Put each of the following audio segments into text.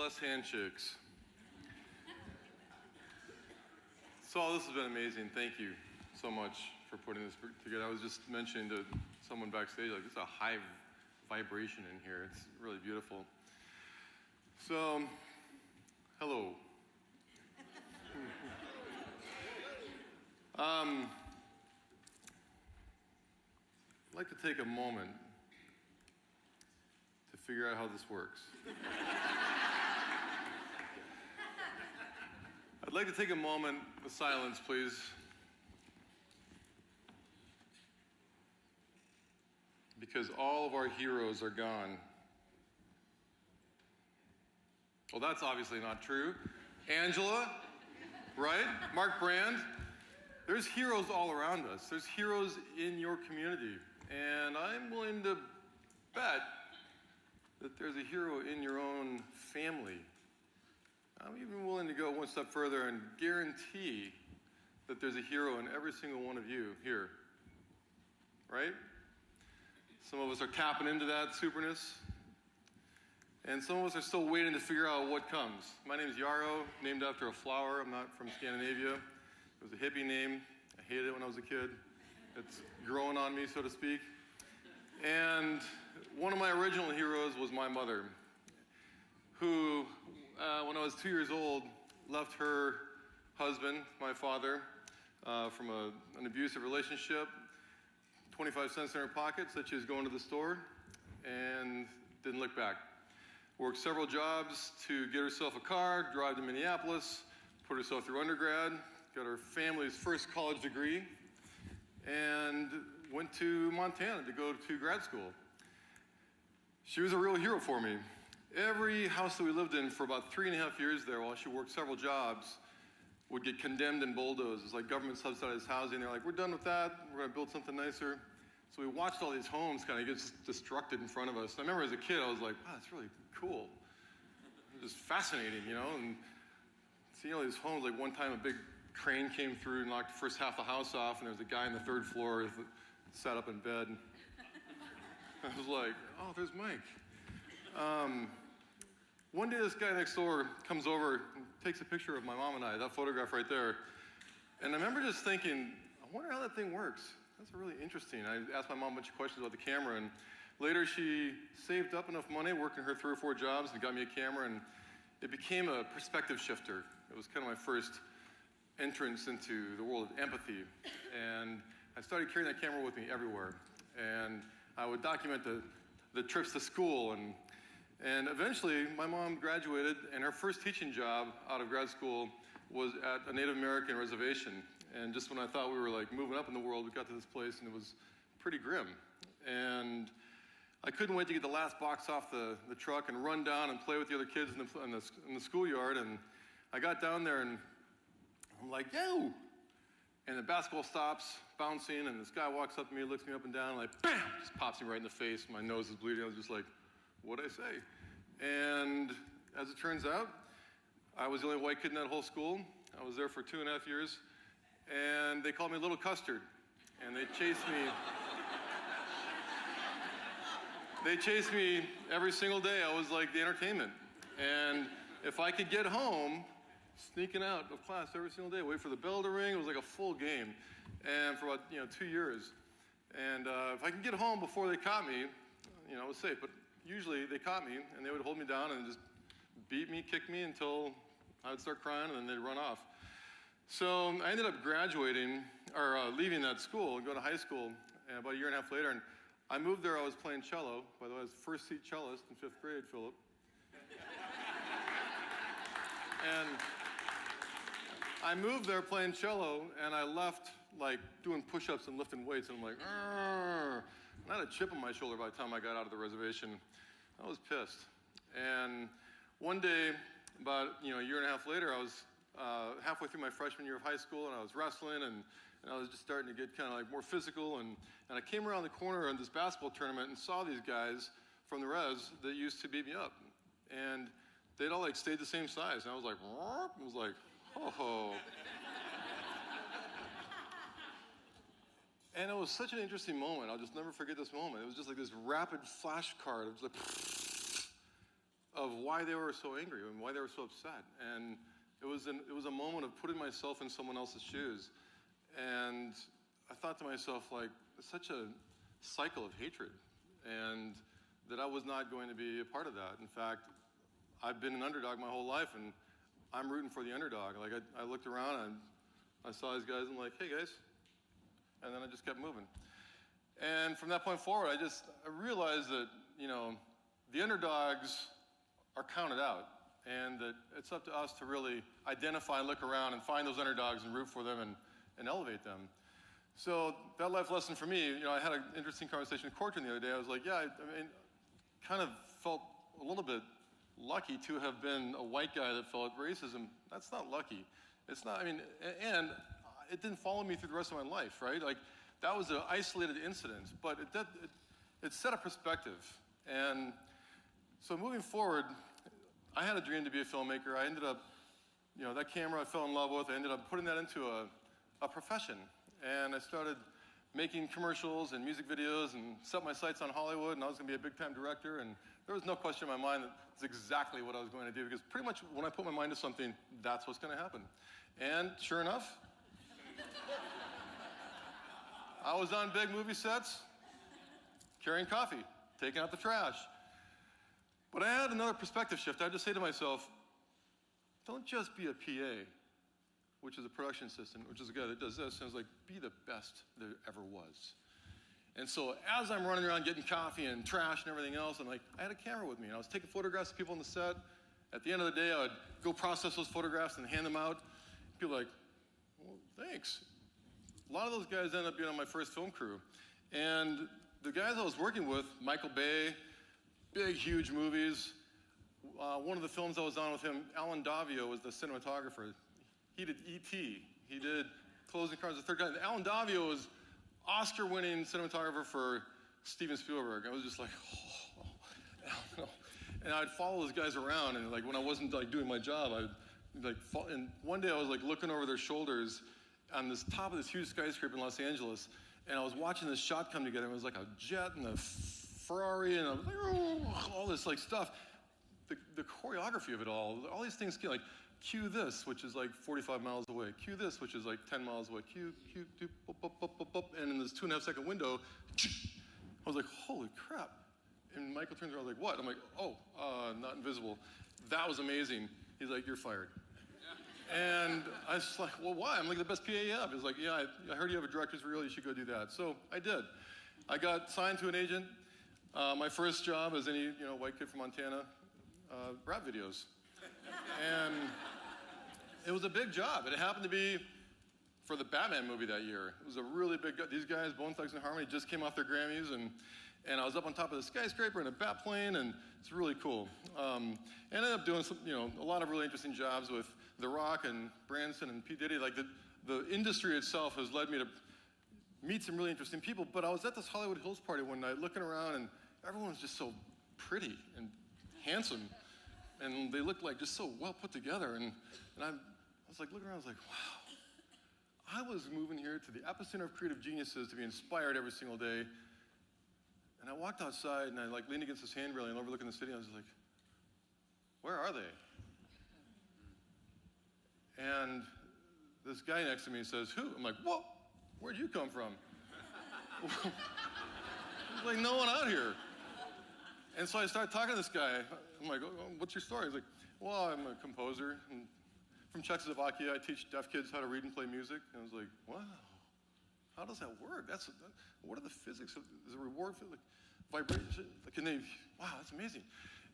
less handshakes. So this has been amazing. Thank you so much for putting this together. I was just mentioning to someone backstage, like, it's a high vibration in here. It's really beautiful. So, hello. I'd like to take a moment to figure out how this works. I'd like to take a moment of silence, please. Because all of our heroes are gone. Well, that's obviously not true. Angela, right? Mark Brand. There's heroes all around us. There's heroes in your community. And I'm willing to bet that there's a hero in your own family. I'm even willing to go one step further and guarantee that there's a hero in every single one of you here, right? Some of us are tapping into that superness, and some of us are still waiting to figure out what comes. My name is Yarrow, named after a flower. I'm not from Scandinavia. It was a hippie name. I hated it when I was a kid. It's growing on me, so to speak. And one of my original heroes was my mother, who, when I was 2 years old, left her husband, my father, from an abusive relationship, 25 cents in her pocket, said she was going to the store, and didn't look back. Worked several jobs to get herself a car, drive to Minneapolis, put herself through undergrad, got her family's first college degree, and went to Montana to go to grad school. She was a real hero for me. Every house that we lived in for about 3.5 years there, while she worked several jobs, would get condemned and bulldozed. It's like government subsidized housing. They're like, we're done with that. We're going to build something nicer. So we watched all these homes kind of get destructed in front of us. And I remember as a kid, I was like, wow, that's really cool. It was fascinating, you know, and seeing all these homes. Like one time a big crane came through and knocked the first half of the house off, and there was a guy on the third floor that sat up in bed. I was like, oh, there's Mike. One day this guy next door comes over and takes a picture of my mom and I, that photograph right there. And I remember just thinking, I wonder how that thing works. That's really interesting. I asked my mom a bunch of questions about the camera, and later she saved up enough money, working her 3 or 4 jobs, and got me a camera, and it became a perspective shifter. It was kind of my first entrance into the world of empathy. And I started carrying that camera with me everywhere. And I would document the trips to school, and eventually, my mom graduated, and her first teaching job out of grad school was at a Native American reservation. And just when I thought we were like moving up in the world, we got to this place, and it was pretty grim. And I couldn't wait to get the last box off the truck and run down and play with the other kids in the schoolyard. And I got down there, and I'm like, yo! And the basketball stops bouncing, and this guy walks up to me, looks me up and down, and like, bam! Just pops me right in the face. My nose is bleeding. I was just like, what'd I say? And as it turns out, I was the only white kid in that whole school. I was there for 2.5 years, and they called me Little Custard. And they chased me. They chased me every single day. I was like the entertainment. And if I could get home, sneaking out of class every single day, wait for the bell to ring, it was like a full game. And for about 2 years. And if I could get home before they caught me, I was safe. But usually they caught me, and they would hold me down and just beat me, kick me until I would start crying, and then they'd run off. So I ended up graduating, or leaving that school and going to high school about 1.5 years later. And I moved there, I was playing cello. By the way, I was first seat cellist in 5th grade, Philip. And I moved there playing cello, and I left like doing push-ups and lifting weights, and I'm like, argh. I had a chip on my shoulder by the time I got out of the reservation. I was pissed. And one day, about 1.5 years later, I was halfway through my freshman year of high school, and I was wrestling, and I was just starting to get kind of like more physical, and I came around the corner in this basketball tournament and saw these guys from the res that used to beat me up. And they'd all like stayed the same size, and I was like, oh. And it was such an interesting moment. I'll just never forget this moment. It was just like this rapid flashcard of just like, of why they were so angry and why they were so upset. And it was a moment of putting myself in someone else's shoes. And I thought to myself, like, it's such a cycle of hatred, and that I was not going to be a part of that. In fact, I've been an underdog my whole life, and I'm rooting for the underdog. Like, I looked around and I saw these guys, and I'm like, hey guys, and then I just kept moving. And from that point forward, I realized that, you know, the underdogs are counted out, and that it's up to us to really identify, look around, and find those underdogs and root for them and elevate them. So that life lesson for me, you know, I had an interesting conversation with Corcoran the other day. I was like, yeah, I mean, kind of felt a little bit lucky to have been a white guy that felt racism. That's not lucky. It's not, I mean, and it didn't follow me through the rest of my life, right? Like, that was an isolated incident, but it set a perspective. And so moving forward, I had a dream to be a filmmaker. I ended up, you know, that camera I fell in love with, I ended up putting that into a profession. And I started making commercials and music videos and set my sights on Hollywood, and I was gonna be a big-time director, and there was no question in my mind that it's exactly what I was going to do, because pretty much when I put my mind to something, that's what's gonna happen. And sure enough, I was on big movie sets, carrying coffee, taking out the trash. But I had another perspective shift. I had to say to myself, don't just be a PA, which is a production assistant, which is a guy that does this, and I was like, be the best there ever was. And so as I'm running around getting coffee and trash and everything else, I'm like, I had a camera with me, and I was taking photographs of people on the set. At the end of the day, I would go process those photographs and hand them out. People were like, well, thanks. A lot of those guys ended up being on my first film crew. And the guys I was working with, Michael Bay, big, huge movies. One of the films I was on with him, Alan Davio was the cinematographer. He did E.T., he did Closing Cars, the Third Kind. Alan Davio was Oscar-winning cinematographer for Steven Spielberg. I was just like, oh. And I'd follow those guys around, and like when I wasn't like doing my job, I'd like follow, and one day I was like looking over their shoulders on this top of this huge skyscraper in Los Angeles, and I was watching this shot come together. It was like a jet and a Ferrari, and I was like, oh, all this like stuff. The choreography of it all these things, like, cue this, which is like 45 miles away. Cue this, which is like 10 miles away. Cue, boop, boop, boop, boop, boop. And in this 2.5-second window, I was like, holy crap. And Michael turns around, like, what? I'm like, oh, not invisible. That was amazing. He's like, you're fired. Yeah. And I was like, well, why? I'm like the best PA you have. He's like, yeah, I heard you have a director's reel. You should go do that. So I did. I got signed to an agent. My first job as any white kid from Montana, rap videos. And it was a big job. It happened to be for the Batman movie that year. It was a really big, these guys, Bone Thugs and Harmony, just came off their Grammys, and I was up on top of the skyscraper in a bat plane, and it's really cool. And I ended up doing some, a lot of really interesting jobs with The Rock and Branson and P. Diddy. Like the industry itself has led me to meet some really interesting people, but I was at this Hollywood Hills party one night looking around, and everyone was just so pretty and handsome. And they looked like just so well put together. And I was like looking around, I was like, wow. I was moving here to the epicenter of creative geniuses to be inspired every single day. And I walked outside and I like leaned against this hand railing and overlooking the city. And I was like, where are they? And this guy next to me says, who? I'm like, whoa, where'd you come from? There's like no one out here. And so I started talking to this guy. I'm like, oh, what's your story? He's like, well, I'm a composer. And from Czechoslovakia, I teach deaf kids how to read and play music. And I was like, wow, how does that work? What are the physics? Is it reward for like vibration? Can they, wow, that's amazing.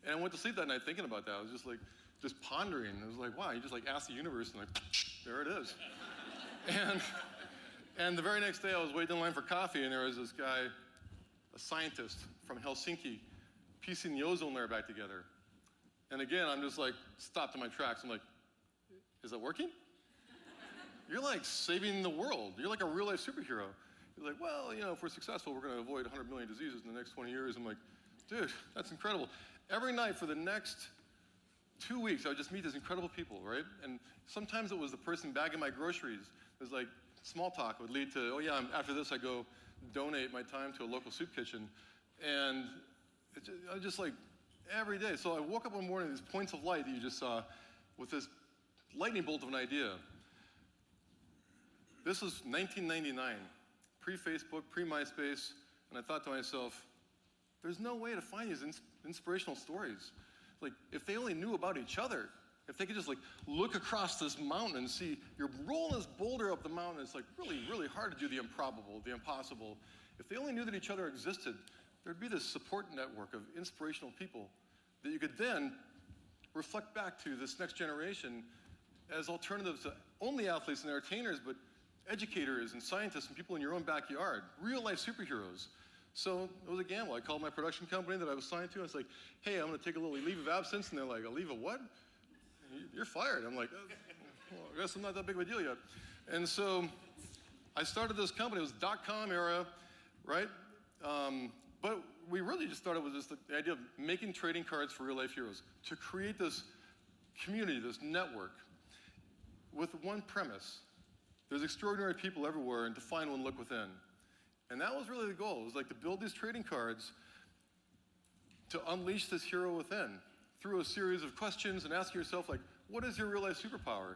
And I went to sleep that night thinking about that. I was just pondering. I was like, wow, you just like ask the universe and like, there it is. And the very next day I was waiting in line for coffee, and there was this guy, a scientist from Helsinki, piecing the ozone layer back together. And again, I'm just like stopped in my tracks. I'm like, is that working? You're like saving the world. You're like a real life superhero. He's like, well, if we're successful, we're going to avoid 100 million diseases in the next 20 years. I'm like, dude, that's incredible. Every night for the next 2 weeks, I would just meet these incredible people, right? And sometimes it was the person bagging my groceries. It was like small talk would lead to, oh yeah, after this I go donate my time to a local soup kitchen. And I just like, every day. So I woke up one morning, these points of light that you just saw, with this lightning bolt of an idea. This was 1999, pre-Facebook, pre-MySpace, and I thought to myself, there's no way to find these inspirational stories. Like, if they only knew about each other, if they could just like look across this mountain and see you're rolling this boulder up the mountain, it's like really, really hard to do the improbable, the impossible. If they only knew that each other existed, there'd be this support network of inspirational people that you could then reflect back to this next generation as alternatives to only athletes and entertainers, but educators and scientists and people in your own backyard, real life superheroes. So it was a gamble. I called my production company that I was signed to. I was like, hey, I'm going to take a little leave of absence. And they're like, a leave of what? You're fired. I'm like, well, I guess I'm not that big of a deal yet. And so I started this company. It was .com era, right? But we really just started with just the idea of making trading cards for real life heroes, to create this community, this network, with one premise. There's extraordinary people everywhere, and to find one, look within. And that was really the goal. It was like to build these trading cards to unleash this hero within through a series of questions and asking yourself, like, what is your real life superpower?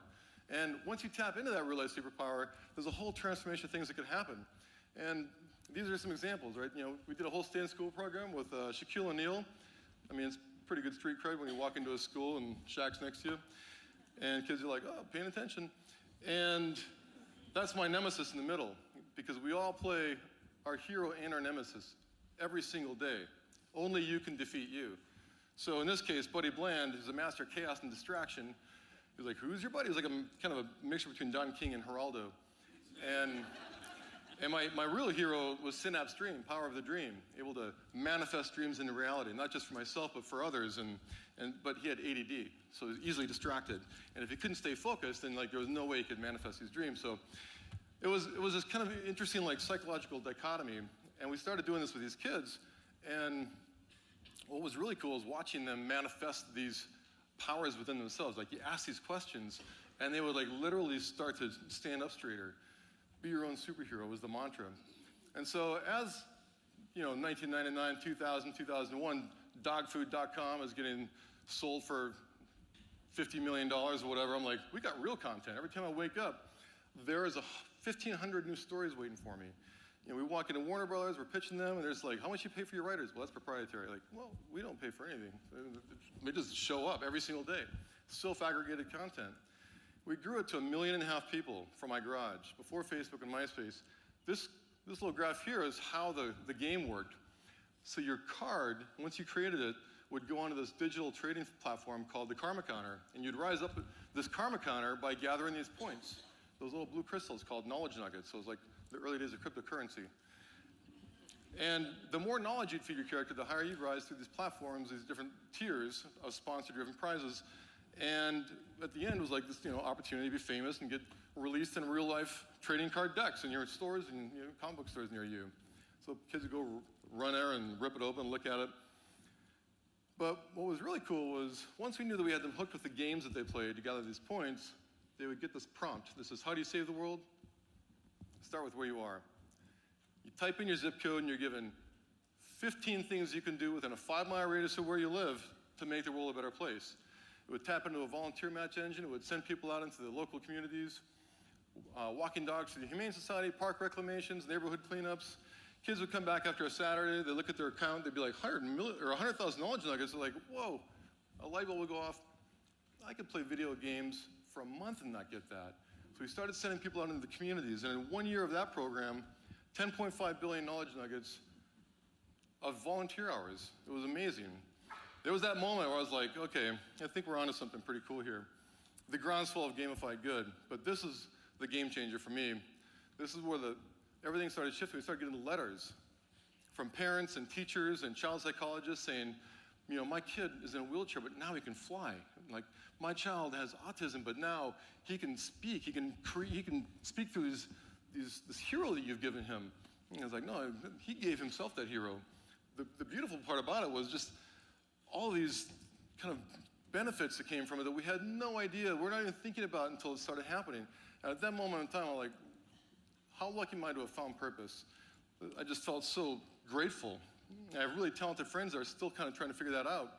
And once you tap into that real life superpower, there's a whole transformation of things that could happen. And these are some examples, right? You know, we did a whole stay in school program with Shaquille O'Neal. I mean, it's pretty good street cred when you walk into a school and Shaq's next to you. And kids are like, oh, paying attention. And that's my nemesis in the middle, because we all play our hero and our nemesis every single day. Only you can defeat you. So in this case, Buddy Bland is a master of chaos and distraction. He's like, who's your buddy? He's like a kind of a mixture between Don King and Geraldo. And my real hero was Synapse Dream, Power of the Dream, able to manifest dreams into reality, not just for myself, but for others. But he had ADD, so he was easily distracted. And if he couldn't stay focused, then like there was no way he could manifest these dreams. So it was this kind of interesting like psychological dichotomy. And we started doing this with these kids. And what was really cool is watching them manifest these powers within themselves. Like you ask these questions, and they would like literally start to stand up straighter. Be your own superhero was the mantra. And so as, you know, 1999, 2000, 2001, dogfood.com is getting sold for $50 million or whatever, I'm like, we got real content. Every time I wake up, there is 1,500 new stories waiting for me. You know, we walk into Warner Brothers, we're pitching them, and there's like, how much you pay for your writers? Well, that's proprietary. Like, well, we don't pay for anything. They just show up every single day. Self-aggregated content. We grew it to 1.5 million people from my garage, before Facebook and MySpace. This little graph here is how the game worked. So your card, once you created it, would go onto this digital trading platform called the Karma Counter, and you'd rise up this Karma Counter by gathering these points, those little blue crystals called knowledge nuggets. So it was like the early days of cryptocurrency. And the more knowledge you'd feed your character, the higher you'd rise through these platforms, these different tiers of sponsor-driven prizes. And at the end was like this, you know, opportunity to be famous and get released in real-life trading card decks in your stores and comic book stores near you. So kids would go run there and rip it open, look at it. But what was really cool was once we knew that we had them hooked with the games that they played to gather these points, they would get this prompt. This is, how do you save the world? Start with where you are. You type in your zip code and you're given 15 things you can do within a 5-mile radius of where you live to make the world a better place. It would tap into a volunteer match engine. It would send people out into the local communities, walking dogs to the Humane Society, park reclamations, neighborhood cleanups. Kids would come back after a Saturday. They'd look at their account. They'd be like 100,000 knowledge nuggets. They're like, whoa, a light bulb would go off. I could play video games for a month and not get that. So we started sending people out into the communities. And in 1 year of that program, 10.5 billion knowledge nuggets of volunteer hours. It was amazing. There was that moment where I was like, okay, I think we're onto something pretty cool here. The groundswell of gamified good, but this is the game changer for me. This is where everything started shifting. We started getting letters from parents and teachers and child psychologists saying, you know, my kid is in a wheelchair, but now he can fly. Like, my child has autism, but now he can speak. He can speak through this hero that you've given him. And I was like, no, he gave himself that hero. The beautiful part about it was just all these kind of benefits that came from it that we had no idea, we're not even thinking about until it started happening. And at that moment in time, I'm like, how lucky am I to have found purpose? I just felt so grateful. I have really talented friends that are still kind of trying to figure that out.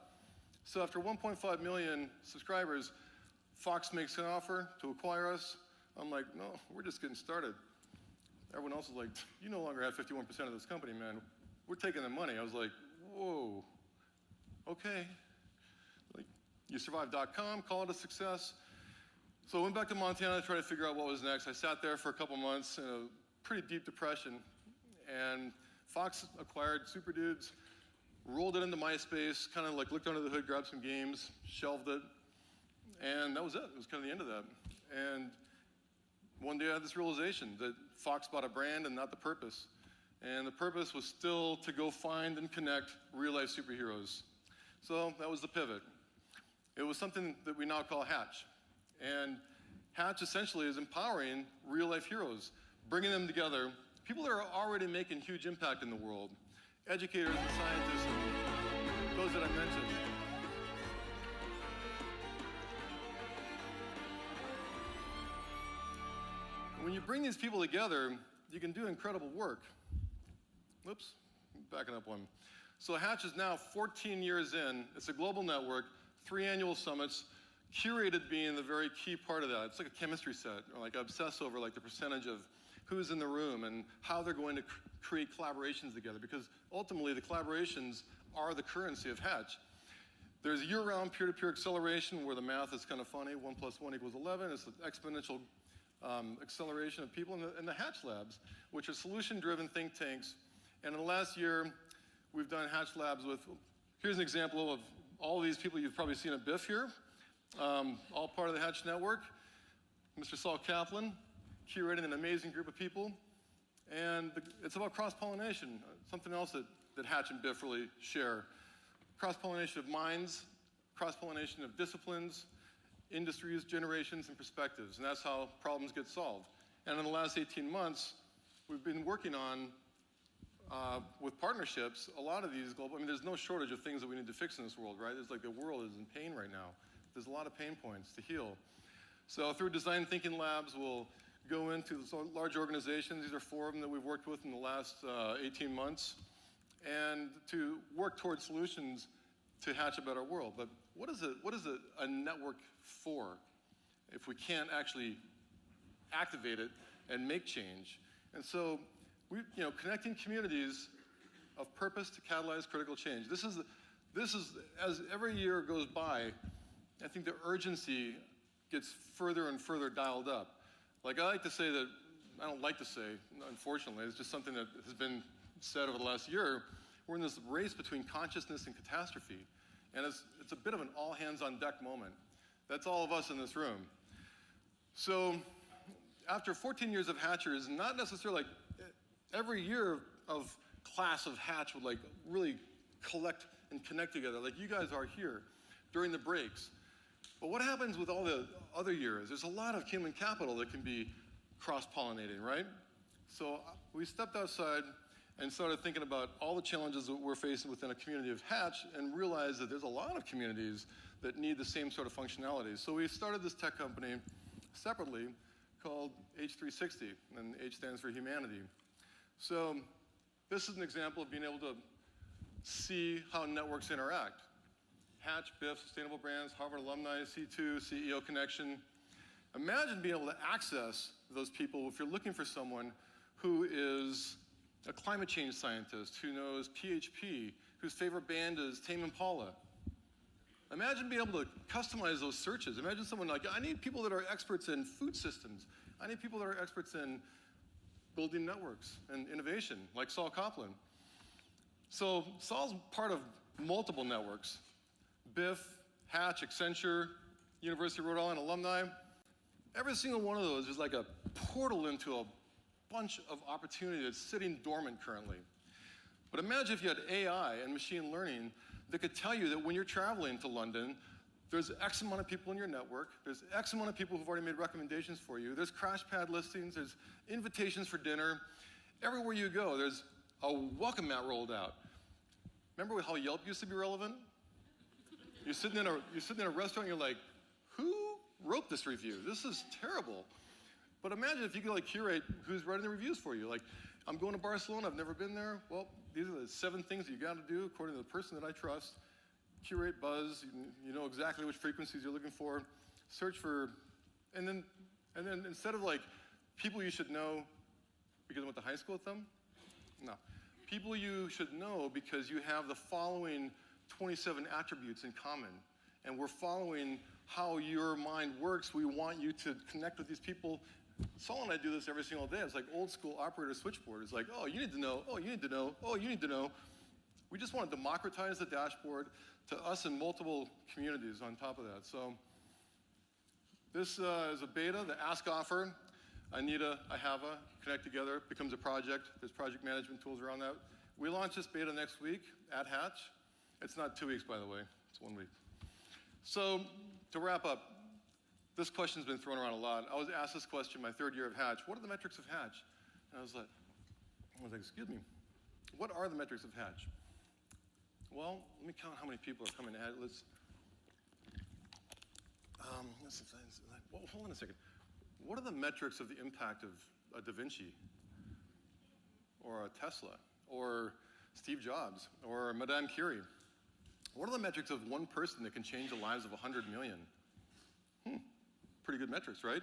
So after 1.5 million subscribers, Fox makes an offer to acquire us. I'm like, no, we're just getting started. Everyone else is like, you no longer have 51% of this company, man. We're taking the money. I was like, whoa, okay. Like, you survived.com, call it a success. So I went back to Montana to try to figure out what was next. I sat there for a couple months in a pretty deep depression, and Fox acquired Super Dudes, rolled it into MySpace, kind of like looked under the hood, grabbed some games, shelved it, and that was it. It was kind of the end of that. And one day I had this realization that Fox bought a brand and not the purpose. And the purpose was still to go find and connect real-life superheroes. So that was the pivot. It was something that we now call Hatch. And Hatch essentially is empowering real-life heroes, bringing them together, people that are already making huge impact in the world, educators and scientists and those that I mentioned. When you bring these people together, you can do incredible work. Whoops, backing up one. So Hatch is now 14 years in. It's a global network, 3 annual summits, curated being the very key part of that. It's like a chemistry set, or like I obsess over like the percentage of who's in the room and how they're going to create collaborations together, because ultimately the collaborations are the currency of Hatch. There's year-round peer-to-peer acceleration where the math is kind of funny. 1 + 1 = 11. It's an exponential acceleration of people in the Hatch Labs, which are solution-driven think tanks. And in the last year, we've done Hatch Labs with, here's an example of all of these people you've probably seen at BIF here, all part of the Hatch network. Mr. Saul Kaplan, curating an amazing group of people. And it's about cross-pollination, something else that Hatch and BIF really share. Cross-pollination of minds, cross-pollination of disciplines, industries, generations, and perspectives, and that's how problems get solved. And in the last 18 months, we've been working on, with partnerships, a lot of these global, I mean, there's no shortage of things that we need to fix in this world, right? It's like the world is in pain right now. There's a lot of pain points to heal. So through design thinking labs, we'll go into large organizations. These are 4 of them that we've worked with in the last 18 months, and to work towards solutions to hatch a better world. But what is a network for if we can't actually activate it and make change? And so, connecting communities of purpose to catalyze critical change. This is, as every year goes by, I think the urgency gets further and further dialed up. Like I like to say that, I don't like to say, unfortunately, it's just something that has been said over the last year, we're in this race between consciousness and catastrophe. And it's a bit of an all-hands-on-deck moment. That's all of us in this room. So after 14 years of Hatchers, not necessarily like every year of class of Hatch would like really collect and connect together, like you guys are here during the breaks. But what happens with all the other years? There's a lot of human capital that can be cross-pollinating, right? So we stepped outside and started thinking about all the challenges that we're facing within a community of Hatch and realized that there's a lot of communities that need the same sort of functionality. So we started this tech company separately called H360, and H stands for humanity. So this is an example of being able to see how networks interact. Hatch, BIF, Sustainable Brands, Harvard Alumni, C2, CEO Connection. Imagine being able to access those people if you're looking for someone who is a climate change scientist, who knows PHP, whose favorite band is Tame Impala. Imagine being able to customize those searches. Imagine someone like, I need people that are experts in food systems. I need people that are experts in building networks and innovation, like Saul Kaplan. So Saul's part of multiple networks. BIF, Hatch, Accenture, University of Rhode Island alumni. Every single one of those is like a portal into a bunch of opportunity that's sitting dormant currently. But imagine if you had AI and machine learning that could tell you that when you're traveling to London, there's X amount of people in your network, there's X amount of people who've already made recommendations for you, there's crash pad listings, there's invitations for dinner. Everywhere you go, there's a welcome mat rolled out. Remember how Yelp used to be relevant? You're sitting in a restaurant and you're like, who wrote this review? This is terrible. But imagine if you could like curate who's writing the reviews for you. Like, I'm going to Barcelona, I've never been there. Well, these are the 7 things you got to do according to the person that I trust. curate buzz. You know exactly which frequencies you're looking for. Search for, and then instead of like people you should know because I went to high school with them, no. People you should know because you have the following 27 attributes in common. And we're following how your mind works. We want you to connect with these people. Saul and I do this every single day. It's like old school operator switchboard. It's like, oh, you need to know, oh, you need to know, oh, you need to know. We just want to democratize the dashboard to us and multiple communities on top of that. So this is a beta, the ask offer. I need a, I have a, connect together, becomes a project. There's project management tools around that. We launch this beta next week at Hatch. It's not 2 weeks, by the way, it's 1 week. So to wrap up, this question's been thrown around a lot. I was asked this question my 3rd year of Hatch. What are the metrics of Hatch? And I was like, excuse me, what are the metrics of Hatch? Well, let me count how many people are coming at it. Let's well, hold on a second. What are the metrics of the impact of a Da Vinci, or a Tesla, or Steve Jobs, or Madame Curie? What are the metrics of one person that can change the lives of 100 million? Pretty good metrics, right?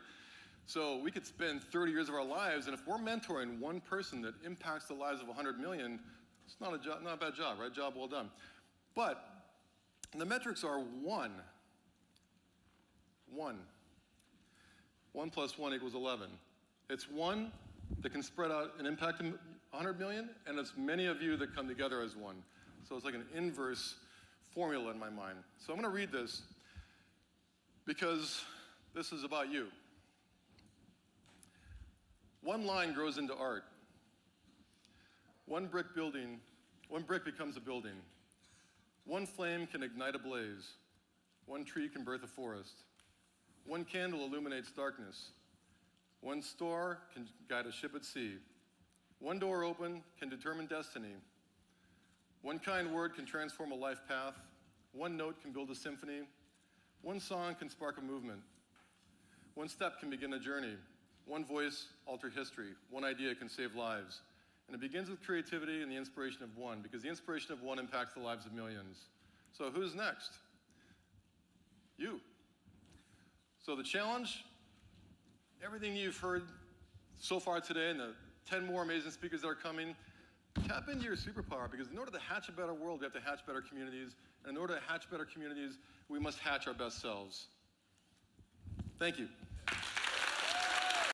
So we could spend 30 years of our lives, and if we're mentoring one person that impacts the lives of 100 million, it's not a bad job, right? Job well done. But the metrics are 1. 1. 1 plus 1 equals 11. It's 1 that can spread out and impact 100 million, and it's many of you that come together as 1. So it's like an inverse formula in my mind. So I'm going to read this because this is about you. One line grows into art. One brick becomes a building. One flame can ignite a blaze. One tree can birth a forest. One candle illuminates darkness. One star can guide a ship at sea. One door open can determine destiny. One kind word can transform a life path. One note can build a symphony. One song can spark a movement. One step can begin a journey. One voice alter history. One idea can save lives. And it begins with creativity and the inspiration of one, because the inspiration of one impacts the lives of millions. So who's next? You. So the challenge, everything you've heard so far today and the 10 more amazing speakers that are coming, tap into your superpower, because in order to hatch a better world, we have to hatch better communities. And in order to hatch better communities, we must hatch our best selves. Thank you.